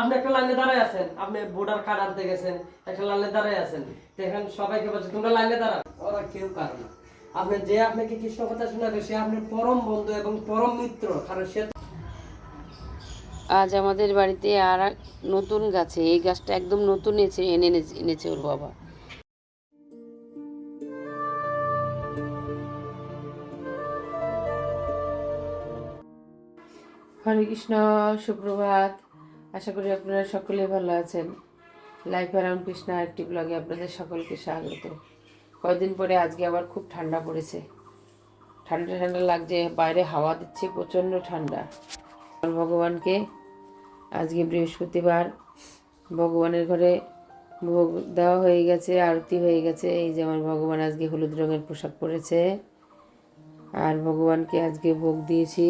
আপনি একটা লাইনে দাঁড়ায় আছেন, আপনি ভোটার কার্ড আনতে গেছেন, একটা লাইনে দাঁড়ায় আছেন, দেখেন সবাইকে বলছে তোমরা লাইনে দাঁড়ান, ওরা কেউ কারো না। আপনি যে আপনাকে কৃষ্ণ কথা শোনাবে সে আপনার পরম বন্ধু এবং পরম মিত্র, কারণ সে। আজ আমাদের বাড়িতে আর এক নতুন গাছে, এই গাছটা একদম নতুন এনেছে ওর বাবা। হরে কৃষ্ণ, সুপ্রভাত। আশা করি আপনারা সকলে ভালো আছেন। লাইফ অ্যারাউন্ড কৃষ্ণা একটি ব্লগে আপনাদের সকলকে স্বাগত। কয়েকদিন পরে আজকে আবার খুব ঠান্ডা পড়েছে, ঠান্ডা ঠান্ডা লাগছে, বাইরে হাওয়া দিচ্ছে, প্রচণ্ড ঠান্ডা। ভগবানকে আজকে বৃহস্পতিবার, ভগবানের ঘরে ভোগ দেওয়া হয়ে গেছে, আরতি হয়ে গেছে। এই যে আমার ভগবান আজকে হলুদ রঙের পোশাক পরেছে, আর ভগবানকে আজকে ভোগ দিয়েছি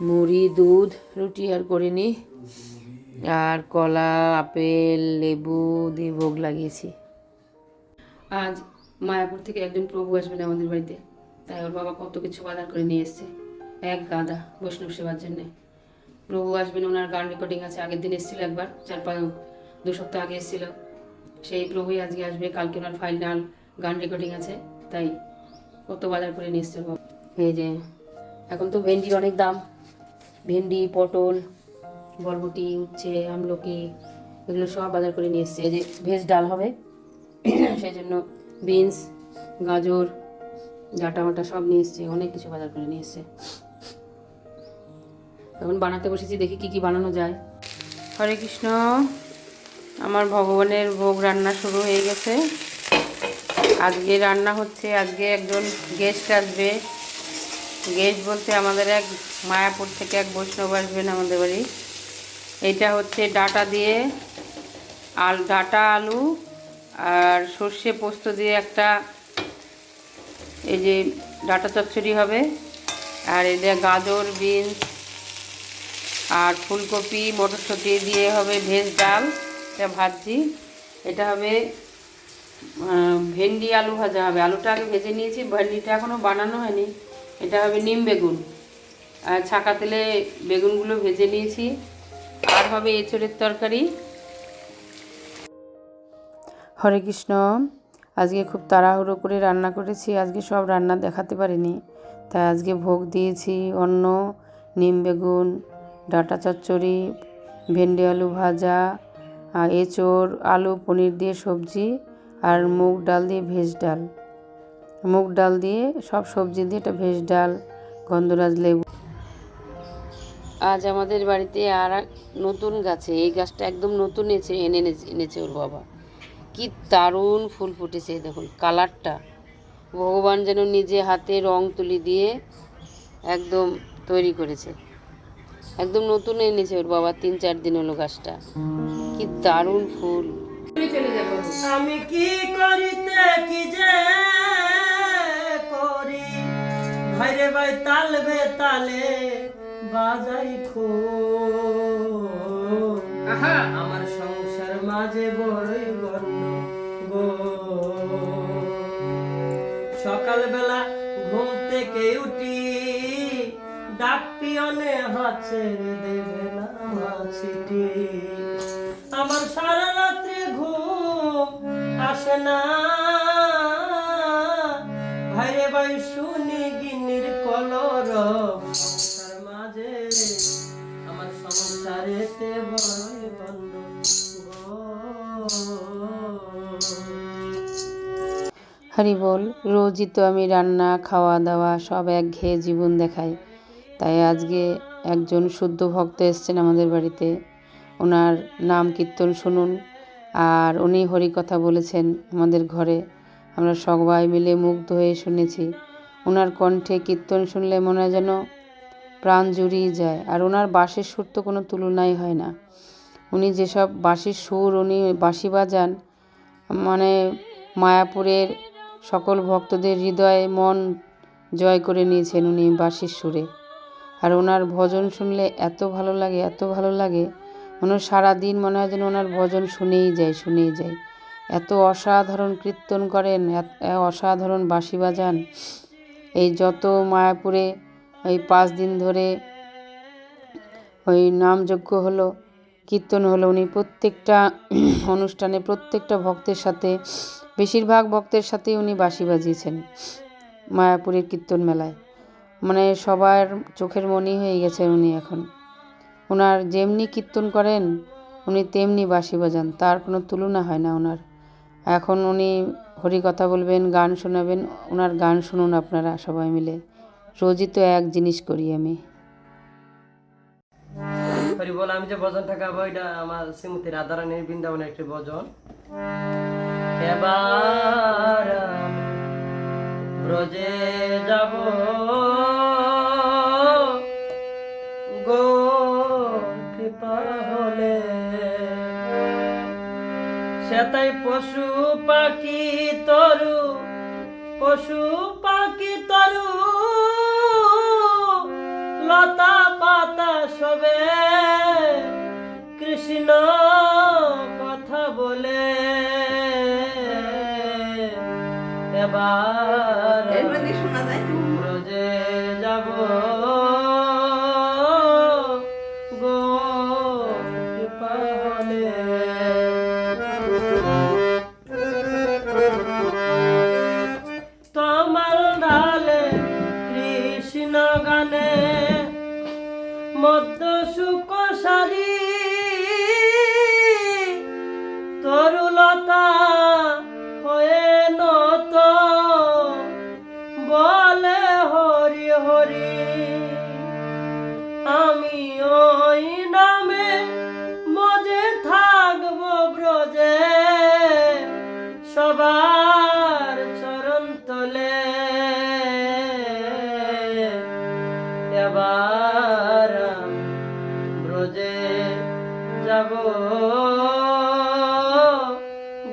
মুড়ি, দুধ, রুটি আর করিনি, আর কলা, আপেল, লেবু দিয়ে ভোগ লাগিয়েছি। আজ মায়াপুর থেকে একজন প্রভু আসবেন আমাদের বাড়িতে, তাই ওর বাবা কত কিছু বাজার করে নিয়ে এসছে, এক গাদা বৈষ্ণব সেবার জন্যে। প্রভু আসবেন, ওনার গান রেকর্ডিং আছে, আগের দিন এসেছিলো একবার, 2 সপ্তাহ আগে এসেছিলো। সেই প্রভুই আজকে আসবে, কালকে ওনার ফাইনাল গান রেকর্ডিং আছে, তাই কত বাজার করে নিয়ে এসছে। এই যে এখন তো ভেন্ডির অনেক দাম, ভেন্ডি, পটল, বরবটি, উচ্ছে, আমলকি, এগুলো সব বাজার করে নিয়ে এসছে। এই যে ভেজ ডাল হবে সেই জন্য বিনস, গাজর, ডাঁটা মাটা সব নিয়ে এসছে, অনেক কিছু বাজার করে নিয়ে এসছে। এখন বানাতে বসেছি, দেখি কি কি বানানো যায়। হরে কৃষ্ণ, আমার ভগবানের ভোগ রান্না শুরু হয়ে গেছে। আজকে রান্না হচ্ছে, আজকে একজন গেস্ট আসবে। গেস্ট বলতে আমাদের এক মায়াপুর থেকে এক বৈষ্ণব আসবেন আমাদের বাড়ি। এইটা হচ্ছে ডাঁটা দিয়ে ডাঁটা, আলু আর সর্ষে পোস্ত দিয়ে একটা, এই যে ডাঁটা চচ্চড়ি হবে। আর এটা গাজর, বিনস আর ফুলকপি, মটরশুঁটি দিয়ে হবে ভেজ ডাল, এটা ভাজি। এটা হবে ভেন্ডি আলু ভাজা হবে, আলুটা আগে ভেজে নিয়েছি, ভেন্ডিটা এখনও বানানো হয়নি। এটা হবে নিম বেগুন, আর ছাকা তেলে বেগুনগুলো ভেজে নিয়েছি। আর হবে এঁচড়ের তরকারি। হরে কৃষ্ণ, আজকে খুব তাড়াহুড়ো করে রান্না করেছি, আজকে সব রান্না দেখাতে পারিনি, তাই আজকে ভোগ দিয়েছি অন্ন, নিম বেগুন, ডাঁটা চচ্চড়ি, ভেন্ডি আলু ভাজা, এঁচড়, আলু পনির দিয়ে সবজি, আর মুগ ডাল দিয়ে ভেজ ডাল, মুগ ডাল দিয়ে সব সবজি দিয়ে একটা ভেজ ডাল, গন্ধরাজ লেবু। আজ আমাদের বাড়িতে আর এক নতুন গাছে, এই গাছটা একদম নতুন এনেছে ওর বাবা। কি দারুণ ফুল ফুটেছে, দেখুন কালারটা, ভগবান যেন নিজে হাতে রং তুলি দিয়ে একদম তৈরি করেছে। একদম নতুন এনেছে ওর বাবা, 3-4 দিন হলো গাছটা। কি দারুণ ফুল। আমি কি করিতে কি যে করি, ভাইরে ভাই তাল তালে বাজাই খো, আমার সংসার মাঝে বড়ই গণ্য গো। সকালবেলা ঘুম থেকে উঠি, ডাক পিয়নে হাতে দেবে না মাছিটি, আমার সারা রাত্রে ঘুম আসে না, ভাইরে ভাই শুনি গিন্নির কলরব, সংসার মাঝে আমার সংসারেতে বড়ই বন্ধ গো। হরি বল। রোজই তো আমি রান্না, খাওয়া দাওয়া সব একঘেয়ে জীবন দেখাই, তাই আজকে একজন শুদ্ধ ভক্ত এসেছেন আমাদের বাড়িতে। ওনার নাম কীর্তন শুনুন, আর উনি হরিকথা বলেছেন আমাদের ঘরে, আমরা সবাই মিলে মুগ্ধ হয়ে শুনেছি। ওনার কণ্ঠে কীর্তন শুনলে মনে হয় যেন প্রাণ জুড়িয়ে যায়, আর ওনার বাঁশির সুর তো কোনো তুলনাই হয় না। উনি যেসব বাঁশির সুর উনি বাঁশি বাজান, মানে মায়াপুরের সকল ভক্তদের হৃদয়ে মন জয় করে নিয়েছেন উনি বাঁশির সুরে। আর ওনার ভজন শুনলে এত ভালো লাগে, এত ভালো লাগে, ওনার সারাদিন মনে হয় যেন ওনার ভজন শুনেই যায়। এত অসাধারণ কীর্তন করেন, অসাধারণ বাঁশি বাজান। এই যত মায়াপুরে এই 5 দিন ধরে ওই নামযজ্ঞ হলো, কীর্তন হলো, উনি প্রত্যেকটা অনুষ্ঠানে প্রত্যেকটা ভক্তের সাথে, বেশিরভাগ ভক্তের সাথেই উনি বাঁশি বাজিয়েছেন মায়াপুরের কীর্তন মেলায়। মানে সবার চোখের মনি হয়ে গেছে উনি এখন। ওনার যেমনি কীর্তন করেন উনি তেমনি বাঁশি বাজান, তার কোনো তুলনা হয় না ওনার। এখন উনি হরিকথা বলবেন, গান শোনাবেন। ওনার গান শুনুন আপনারা সবাই মিলে। রোজই তো এক জিনিস করি আমি। হরি বল। আমি যে ভজনটা গাবো এটা আমার শ্রীমতী রাধারানীর বৃন্দাবনের একটি ভজন। এবার আমি ব্রজে যাব গো কৃপা হলে, সেটাই পশু পাখি তরু, পশু পাখি তরু লতা পাতা সবে কৃষ্ণ কথা বলে। এবার ব্রজে যাব গো কৃপা হলে। তমাল ডালে কৃষ্ণ গানে মধ্য সুখ সারি, তরুলতা হয়ে নত বলে হরি হরি। আমি ওই নামে মজে থাকবো ব্রজে, সবার চরণ তলে। এবার ব্রজে যাব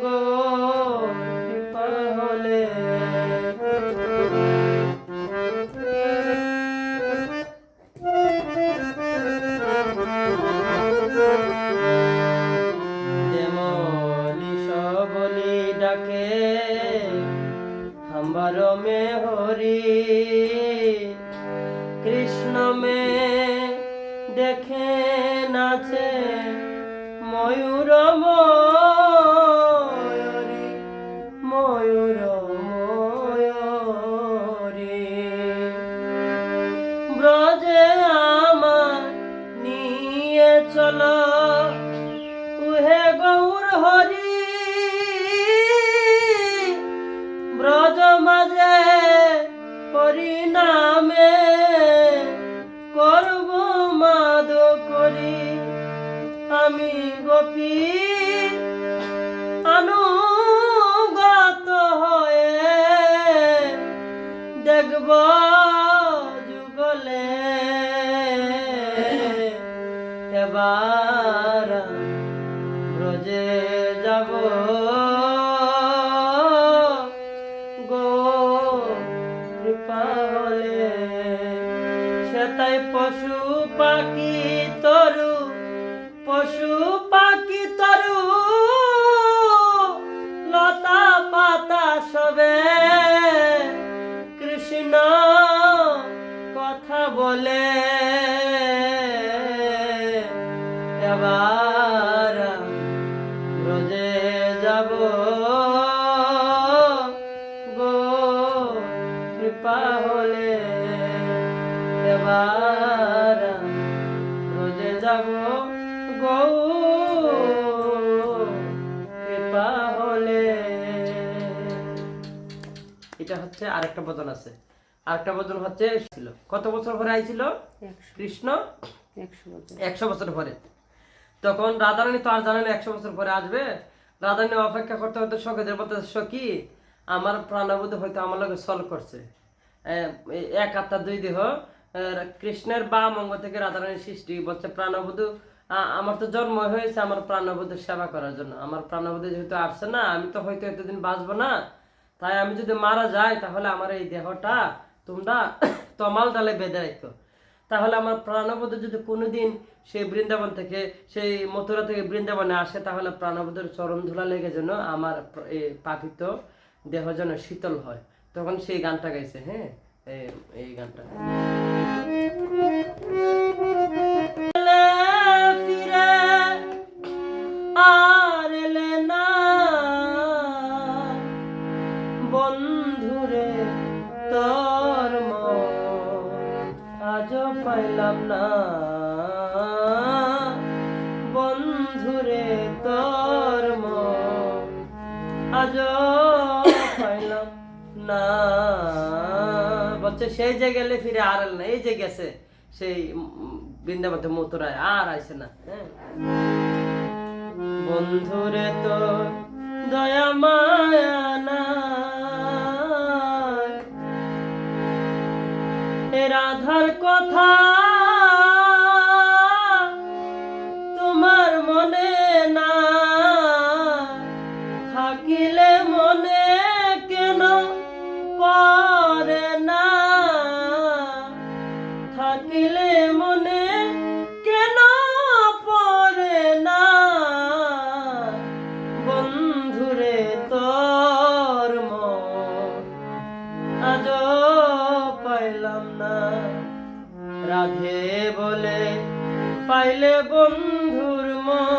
গো কৃপা হলে। যেমনি সবলি ডাকে আমার মে হরি, কৃষ্ণ মে দেখে নাচে ময়ূর ময়ূরী, ময়ূর ময়ূরী। ব্রজে আমার নিয়ে চলো উহে গৌর হরি, ব্রজ মাঝে হরি নামে করব মাদ করি। আমি গোপী অনুগত হয়ে দেখব যুগলে। এবার ব্রজে যাব গো কৃপা হলে, সেটাই পশু পাখি তরু, পশু পাখি তরু লতা পাতা সবে কৃষ্ণ কথা বলে। এবার ব্রজে যাব গো কৃপা হলে। এবার ব্রজে যাব গো কৃপা হলে। এটা হচ্ছে আরেকটা বচন আছে। আরেকটা বচন হচ্ছে ছিল কত বছর পরে আইছিল কৃষ্ণ? 100 বছর পরে। তখন রাধারানী তো আর জানেন 100 বছর পরে আসবে। রাধারানী অপেক্ষা করতে হয়তো সখীদের বলতে, সখী আমার প্রাণবোধ হয়তো আমার লগে সল করছে। এক আত্মা দুই দেহ, কৃষ্ণের বাম অঙ্গ থেকে রাধারানীর সৃষ্টি। বলছে প্রাণবোধ আমার তো জন্ম হয়েছে আমার প্রাণবোধের সেবা করার জন্য। আমার প্রাণবোধে যেহেতু আসছে না, আমি তো হয়তো এতদিন বাঁচবো না, তাই আমি যদি মারা যাই তাহলে আমার এই দেহটা তোমরা তমাল ডালে বেঁধে রাখো। তাহলে আমার প্রাণবোধ যদি কোনোদিন সেই বৃন্দাবন থেকে, সেই মথুরা থেকে বৃন্দাবনে আসে, তাহলে প্রাণবোধের চরণ ধুলা লেগে যেন আমার এই পাপিত দেহ যেন শীতল হয়। তখন সেই গানটা গাইছে। হ্যাঁ, এই গানটা ফিরে বন্ধুরে তোর মন আজও পাইলাম না, বন্ধুরে তোর মন আজও পাইলাম না। বলছে সেই যে গেলে ফিরে আর এল না, এই যে গেছে সেই বৃন্দাবন মথুরায় আর আইছে না। হ্যাঁ, বন্ধুরে তোর দয়া মায়া নাই, এ রাধার কথা তোমার মনে না থাকিলে মনে কেন পড়ে না, থাকিলে মনে কেন পড়ে না, বন্ধুরে তোর মন আজও পাইলাম না। রাধে বলে পাইলে বন্ধুর মন,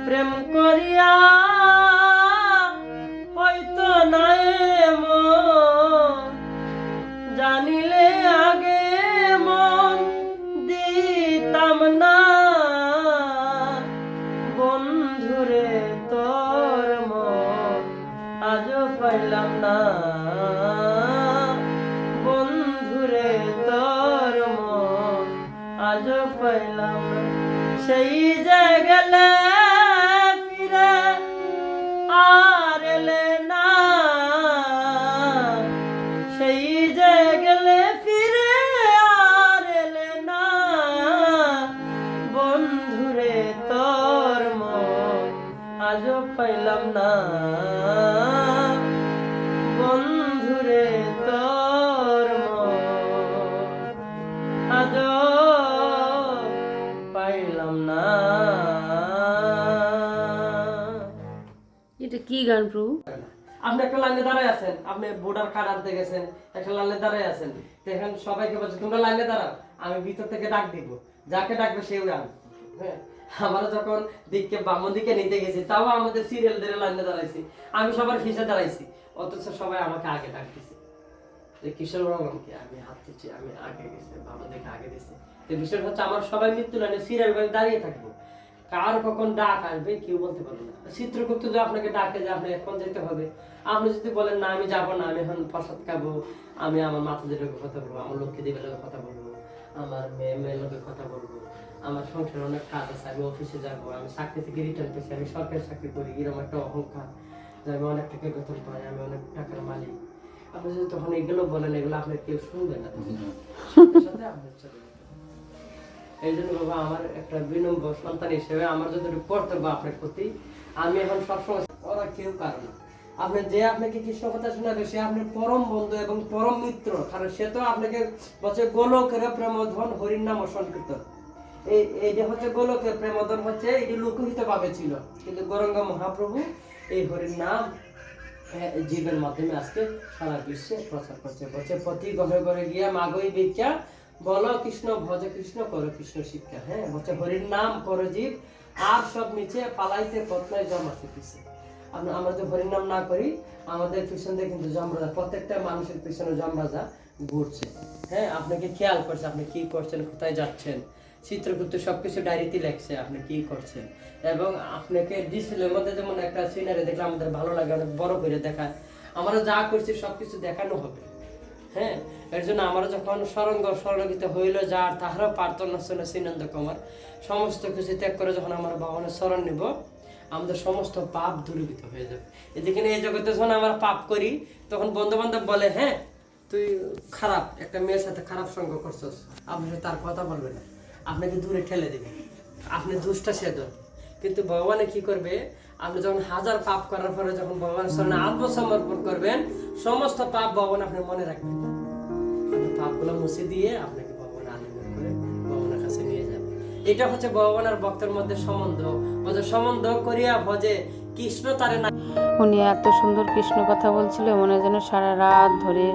প্রেম করিয়া হয়তো নাই মন, জানিলে আগে মন দিতাম না, বন্ধুরে তোর মন আজও পাইলাম না, বন্ধুরে তোর মন আজও পাইলাম না। সেই যে গেলে ফিরে আর এলে না, সেই যে গেলে ফিরে আর এলে না, বন্ধুরে তোর মন আজও পাইলাম না, বন্ধুরে তোর মন আজও পাইলাম না। এটা কি গান প্রভু? আপনি একটা লাইনে দাঁড়ায় আছেন, আপনি ভোটার কার্ড আনতে গেছেন, একটা লাইনে দাঁড়ায় আছেন, দেখেন সবাইকে বলছে তোমরা লাইনে দাঁড়াও, আমি ভিতর থেকে ডাক দিব, যাকে ডাকবে সেও আন। হ্যাঁ, আমরা যখন দিককে বাম দিকে নিতে গেছি তাও আমাদের সিরিয়াল ধরে লাইনে দাঁড়াইছি, আমি সবার ফিসে দাঁড়াইছি, অথচ সবাই আমাকে আগে ডাকতেছে। কিশোর বললাম কি আমি হাত দিচ্ছি, আমি আগে গেছি, বাবা দেখে আগে দিচ্ছে। তো বিষয় হচ্ছে আমার সবাই মৃত্যু লাইনে সিরিয়াল ভাবে দাঁড়িয়ে থাকবো, কার কখন ডাক আসবে কেউ বলতে পারবে না। চিত্রগুপ্ত যে আপনাকে ডাকে যে আপনি এখন যেতে হবে, আপনি যদি বলেন না আমি যাবো না, আমি এখন প্রসাদ খাবো, আমি আমার মাতাদের লোকের কথা বলবো, আমার লক্ষ্মী দেবের লোকের কথা বলবো, আমার মেয়ের লোকের কথা বলবো, আমার সংসারে অনেক কাজ আছে, আমি অফিসে যাবো, আমি চাকরি থেকে রিটার্ন পেয়েছি, আমি সরকারি চাকরি করি, এরকম একটা অহংকার যে আমি অনেক টাকা বেতন পাই, আমি অনেক টাকার মালিক। আপনি যদি তখন এগুলো বলেন, এগুলো আপনার কেউ শুনবে না, সাথে সাথে আপনার চলে যাবে। এই জন্য বাবা আমার একটা বিনম্র সন্তান হিসেবে আমার যদি কর্তব্য আপনার প্রতি, আমি এখন সবসময় ওরা কেউ কারণ আপনি যে আপনাকে কৃষ্ণ কথা শোনাবে সে আপনার পরম বন্ধু এবং পরম মিত্র, কারণ সে তো আপনাকে বলছে গোলকের প্রেমধন হরির নাম সংকীর্তন। এইটা হচ্ছে গোলকের প্রেমধন হচ্ছে এটি লোকহিত ভাবে ছিল, কিন্তু গৌরাঙ্গ মহাপ্রভু এই হরির নাম জীবের মাধ্যমে আজকে সারা বিশ্বে প্রচার করছে। বলছে প্রতি ঘরে ঘরে গিয়া মাগই ভিক্ষা, বলো কৃষ্ণ ভজ কৃষ্ণ করো কৃষ্ণ শিক্ষা। হ্যাঁ, বলছে হরির নাম করো জীব, আর সব নিচে পালাইতে পত্নায় জমাতে পিছে। আমরা যদি হরির নাম না করি আমাদের পিছন দিয়ে কিন্তু যমরাজা, প্রত্যেকটা মানুষের পিছনে যমরাজা ঘুরছে। হ্যাঁ, আপনাকে খেয়াল করছে আপনি কি করছেন, কোথায় যাচ্ছেন, চিত্রগুপ্ত সবকিছু ডায়েরিতে লেখছে আপনি কি করছেন, এবং আপনাকে ডিসপ্লের মধ্যে যেমন একটা সিনারি দেখলে আমাদের ভালো লাগে, অনেক বড় করে দেখায়, আমরা যা করছি সবকিছু দেখানো হবে। হ্যাঁ, এর জন্য আমরা যখন স্মরণগীত হইল যার তাহারও প্রার্থনা শুনে সিনন্দ কুমার সমস্ত কিছু ত্যাগ করে যখন আমরা ভগবানের স্মরণ নিব, আমাদের সমস্ত পাপ দূরীভূত হয়ে যাবে। এদিকে এই জগতে যখন আমরা পাপ করি তখন বন্ধু বান্ধব বলে হ্যাঁ তুই খারাপ একটা মেয়ের সাথে খারাপ সঙ্গ করছস, আপনি তার কথা বলবে না, আপনাকে দূরে ঠেলে দেবে, আপনি দুষ্টা সে ধরবে। কিন্তু ভগবানে কি করবে, আপনি যখন হাজার পাপ করার পরে যখন ভগবানের সামনে আত্মসমর্পণ করবেন, সমস্ত পাপ ভগবান আপনার মনে রাখবেন, পাপগুলো মুছে দিয়ে আপনাকে ভগবান আলিঙ্গন করে ভগবানের কাছে নিয়ে যাবে। এটা হচ্ছে ভগবানের ভক্তের মধ্যে সম্বন্ধ, সম্বন্ধ করিয়া ভজে কৃষ্ণ তারে না। উনি এত সুন্দর কৃষ্ণ কথা বলছিল, মনে যেন সারা রাত ধরে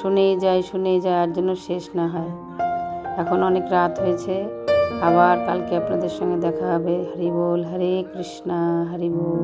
শুনেই যায় আর যেন শেষ না হয়। এখন অনেক রাত হয়েছে, আবার কালকে আপনাদের সঙ্গে দেখা হবে। হরি বল, হরে কৃষ্ণা, হরি বল।